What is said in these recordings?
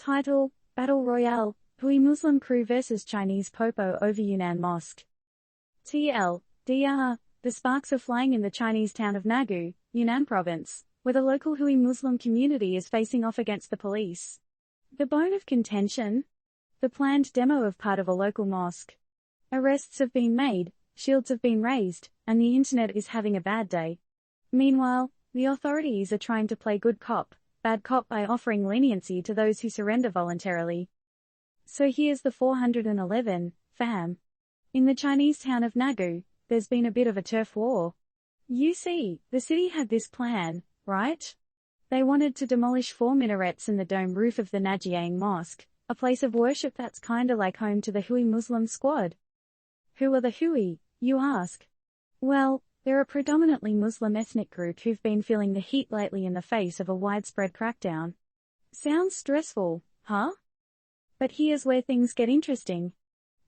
Title: Battle Royale, Hui Muslim crew vs Chinese popo over Yunnan Mosque. TLDR, the sparks are flying in the Chinese town of Nagu, Yunnan province, where the local Hui Muslim community is facing off against the police. The bone of contention? The planned demo of part of a local mosque. Arrests have been made, shields have been raised, and the internet is having a bad day. Meanwhile, the authorities are trying to play good cop, bad cop by offering leniency to those who surrender voluntarily. So here's the 411, fam. In the Chinese town of Nagu, there's been a bit of a turf war. You see, the city had this plan, right? They wanted to demolish 4 minarets and the dome roof of the Yunnan Mosque, a place of worship that's kinda like home to the Hui Muslim squad. Who are the Hui, you ask? Well, they're a predominantly Muslim ethnic group who've been feeling the heat lately in the face of a widespread crackdown. Sounds stressful, huh? But here's where things get interesting.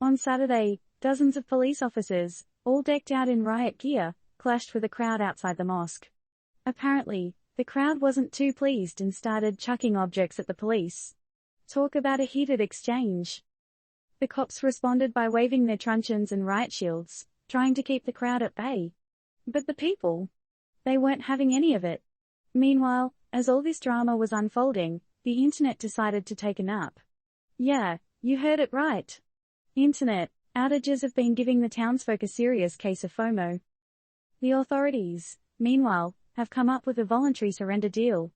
On Saturday, dozens of police officers, all decked out in riot gear, clashed with a crowd outside the mosque. Apparently, the crowd wasn't too pleased and started chucking objects at the police. Talk about a heated exchange. The cops responded by waving their truncheons and riot shields, trying to keep the crowd at bay. But the people? They weren't having any of it. Meanwhile, as all this drama was unfolding, the internet decided to take a nap. Yeah, you heard it right. Internet outages have been giving the townsfolk a serious case of FOMO. The authorities, meanwhile, have come up with a voluntary surrender deal.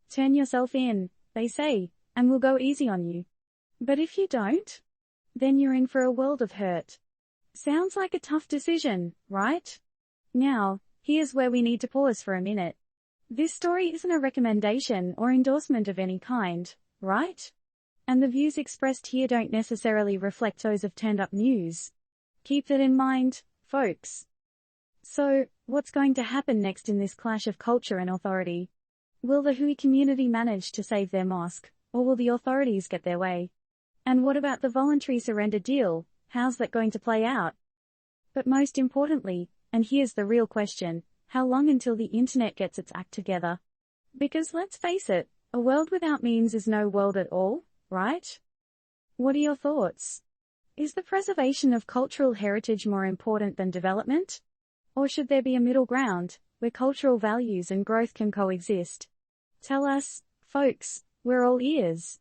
Turn yourself in, they say, and we'll go easy on you. But if you don't, then you're in for a world of hurt. Sounds like a tough decision, right? Now, here's where we need to pause for a minute. This story isn't a recommendation or endorsement of any kind, right? And the views expressed here don't necessarily reflect those of Turned Up News. Keep that in mind, folks. So, what's going to happen next in this clash of culture and authority? Will the Hui community manage to save their mosque, or will the authorities get their way? And what about the voluntary surrender deal? How's that going to play out? But most importantly, and here's the real question, how long until the internet gets its act together? Because let's face it, a world without memes is no world at all, right? What are your thoughts? Is the preservation of cultural heritage more important than development? Or should there be a middle ground, where cultural values and growth can coexist? Tell us, folks, we're all ears.